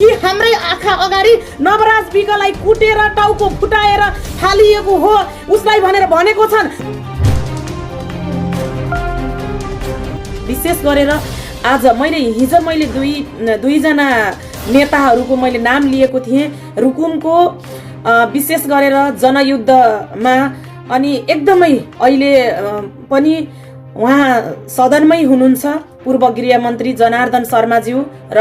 कि हाम्रै आँखा अगाडि नवराज विकलाई कुटेर टाउको फुटाएर फालिएको हो उसलाई भनेर भनेको छन्। विशेष गरेर आज हिजो मैले दुईजना नेताहरूको मैले नाम लिएको थिएँ। रुकुमको विशेष गरेर जनयुद्धमा अनि एकदमै अहिले पनि उहाँ सदनमै हुनुहुन्छ पूर्व गृहमन्त्री जनार्दन शर्माज्यू र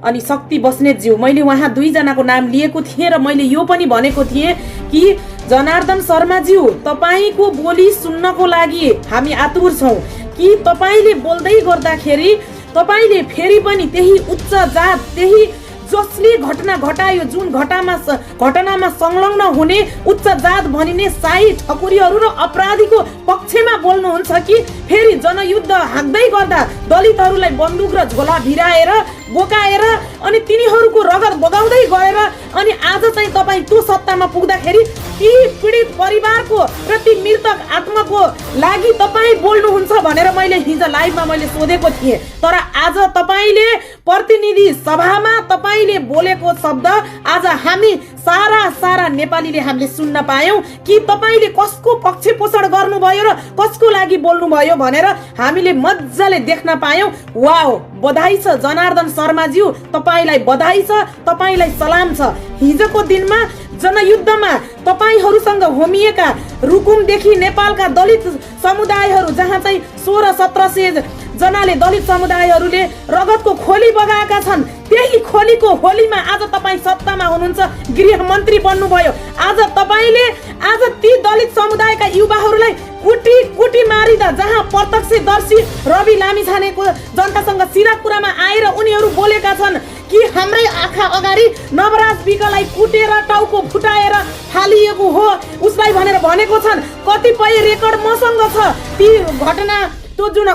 अनि शक्ति बस्नेतज्यू। मैले उहाँ दुईजनाको नाम लिएको थिएँ र मैले यो पनि भनेको थिएँ कि जनार्दन शर्माज्यू तपाईको बोली सुन्नको लागि हामी आतुर छौँ कि तपाईले बोल्दै गर्दाखेरि तपाईले फेरि पनि त्यही उच्च जात त्यही जसले घटना घटायो जुन घटनामा संलग्न हुने उच्च जात भनिने साई ठकुरीहरू र अपराधीको पक्षमा बोल्नुहुन्छ कि फेरि जनयुद्ध हाँक्दै गर्दा दलितहरूलाई बन्दुक र झोला भिराएर बोकाएर अनि तिनीहरूको रगत बगाउँदै गएर अनि आज चाहिँ तपाईँ त्यो सत्तामा पुग्दाखेरि ती पीडित परिवारको र ती मृतक आत्माको लागि तपाईँ बोल्नुहुन्छ भनेर मैले हिजो लाइभमा मैले सोधेको थिएँ। तर आज तपाईले प्रतिनिधि सभामा तपाईले बोलेको शब्द आज हामी सारा नेपालीले हामीले सुन्न पायौं कि तपाईले कसको पक्ष पोषण गर्नुभयो र कसको लागि बोल्नुभयो भनेर हामीले मजाले देख्न पायौं। वाओ, बधाई छ जनार्दन शर्माज्यू, तपाईलाई बधाई छ, तपाईलाई सलाम छ। हिजोको दिनमा जनयुद्धमा तपाईहरुसँग होमिएका रुकुमदेखि नेपालका दलित समुदायहरू जहाँ चाहिँ 1600-1700 जनाले दलित समुदायहरूले रगतको खोली बगाएका छन्, त्यही खोलीको होलीमा आज तपाईँ सत्तामा हुनुहुन्छ, गृहमन्त्री बन्नुभयो। आज तपाईले आज ती दलित समुदायका युवाहरूलाई कुटी मारिदा जहाँ प्रत्यक्षदर्शी रवि लामिछानेको जनतासँग सिराकुरामा आएर उनीहरू बोलेका छन् कि हाम्रै आँखा अगाडि नवराज विकलाई कुटेर टाउको फुटाएर फालिएको हो उसलाई भनेर भनेको छन्। कतिपय रेकर्ड मसँग छ। ती घटना त्यो जुन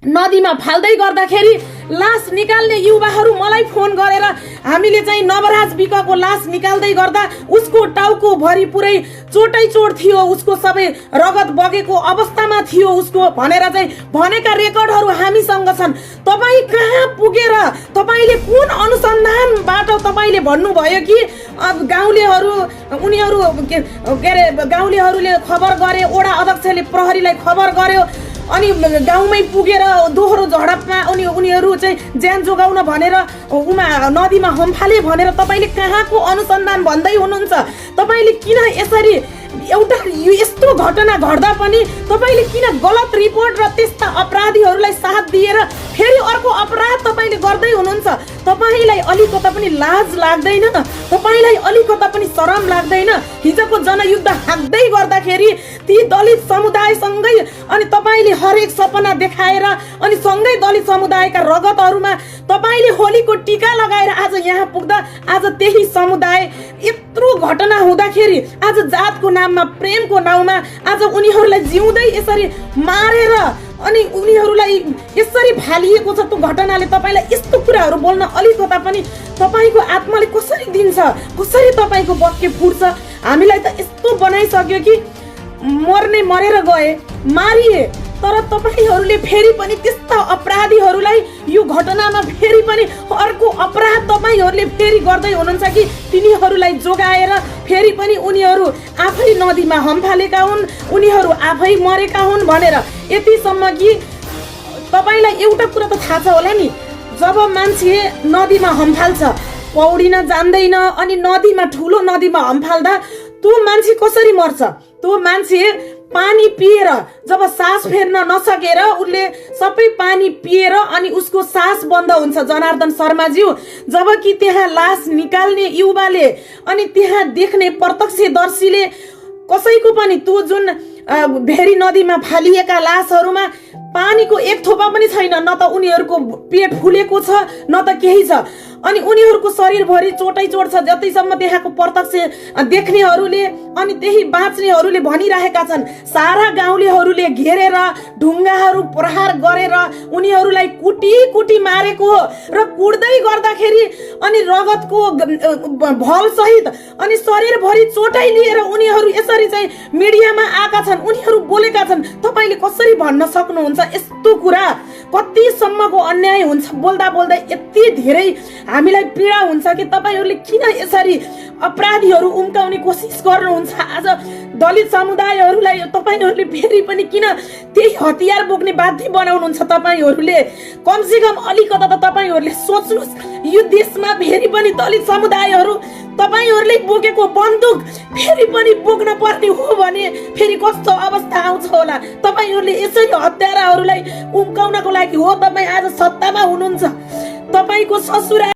नदीमा फाल्दै गर्दाखेरि लास निकाल्ने युवाहरू मलाई फोन गरेर हामीले चाहिँ नवराज विकको लास निकाल्दै गर्दा उसको टाउको भरि पुरै चोटै चोट थियो, उसको सबै रगत बगेको अवस्थामा थियो उसको भनेर चाहिँ भनेका रेकर्डहरू हामीसँग छन्। तपाईँ कहाँ पुगेर तपाईले कुन अनुसन्धानबाट तपाईले भन्नुभयो कि गाउँलेहरू उनीहरू के अरे गाउँलेहरूले खबर गरे, वडा अध्यक्षले प्रहरीलाई खबर गर्यो अनि गाउँमै पुगेर दोहोरो झडपमा उनीहरू चाहिँ ज्यान जोगाउन भनेर नदीमा हम्फाले भनेर तपाईले कहाँको अनुसन्धान भन्दै हुनुहुन्छ? तपाईले किन यसरी एउटा यस्तो घटना घट्दा पनि तपाईले किन गलत रिपोर्ट र त्यस्ता अपराधीहरूलाई साथ दिएर फेरि अर्को अपराध तपाईले गर्दै हुनुहुन्छ? तपाईलाई अलिकता पनि लाज लाग्दैन? तपाईलाई अलिकता पनि शरम लाग्दैन? हिजोको जनयुद्ध हाँक्दै गर्दाखेरि ती दलित समुदायसँगै अनि तपाईले हरेक सपना देखाएर अनि सँगै दलित समुदायका रगतहरूमा तपाईले होलीको टीका लगाएर आज यहाँ पुग्दा आज त्यही समुदाय यत्रो घटना हुँदाखेरि आज जातको नाममा प्रेमको नाउँमा आज उनीहरूलाई जिउँदै यसरी मारेर अनि उनीहरूलाई यसरी फालिएको छ। त्यो घटनाले तपाईलाई यस्तो कुराहरू बोल्न अलिकता पनि तपाईको आत्माले कसरी दिन्छ? कसरी तपाईको वाक्य फुट्छ? हामीलाई त यस्तो बनाइसक्यो कि मर्ने मरेर गए, मारिए, तर तपाईहरूले फेरि पनि त्यस्ता अपराधीहरूलाई यो घटनामा फेरि पनि अर्को अपराध तपाईहरूले फेरि गर्दै हुनुहुन्छ कि तिनीहरूलाई जोगाएर फेरि पनि उनीहरू आफै नदीमा हम्फालेका हुन्, उनीहरू आफै मरेका हुन् भनेर। यतिसम्म कि तपाईलाई एउटा कुरा त थाहा छ होला नि, जब मान्छे नदीमा हम्फाल्छ, पौडिन जान्दैन अनि नदीमा ठुलो नदीमा हम्फाल्दा त्यो मान्छे कसरी मर्छ? त्यो मान्छे पानी पिएर जब सास फेर्न नसकेर उसले सबै पानी पिएर अनि उसको सास बन्द हुन्छ जनार्दन शर्माज्यू। जबकि त्यहाँ लास निकाल्ने युवाले अनि त्यहाँ देख्ने प्रत्यक्षदर्शीले कसैको पनि त्यो जुन भेरी नदीमा फालिएका लासहरूमा पानीको एक थोपा पनि छैन, न त उनीहरूको पेट फुलेको छ न त केही छ अनि उनीहरूको शरीरभरि चोटै चोट छ। जतिसम्म त्यहाँको प्रत्यक्ष देख्नेहरूले अनि त्यही बाँच्नेहरूले भनिरहेका छन्, सारा गाउँलेहरूले घेरेर ढुङ्गाहरू प्रहार गरेर उनीहरूलाई कुटी मारेको हो र कुट्दै गर्दाखेरि अनि रगतको भल सहित अनि शरीरभरि चोटै लिएर उनीहरू यसरी चाहिँ मिडियामा आएका छन्, उनीहरू बोलेका छन्। तपाईले कसरी भन्न सक्नुहुन्छ यस्तो कुरा? कतिसम्मको अन्याय हुन्छ बोल्दा बोल्दै यति धेरै हामीलाई पीडा हुन्छ कि तपाईहरूले किन यसरी अपराधीहरू उम्काउने कोसिस गर्नुहुन्छ। आज दलित समुदायहरूलाई तपाईहरूले फेरि पनि किन त्यही हतियार बोक्ने बाध्य बनाउनुहुन्छ। तपाईहरूले कमसेकम अलिकता त तपाईहरूले सोच्नुहोस्, यो देशमा फेरि पनि दलित समुदायहरू तपाईहरूले बोकेको बन्दुक फेरि पनि बोक्न पर्ने हो भने फेरि कस्तो अवस्था आउँछ होला। तपाईहरूले यसरी हत्याराहरूलाई उम्काउनको लागि हो तपाईँ आज सत्तामा हुनुहुन्छ। तपाईँको ससुरा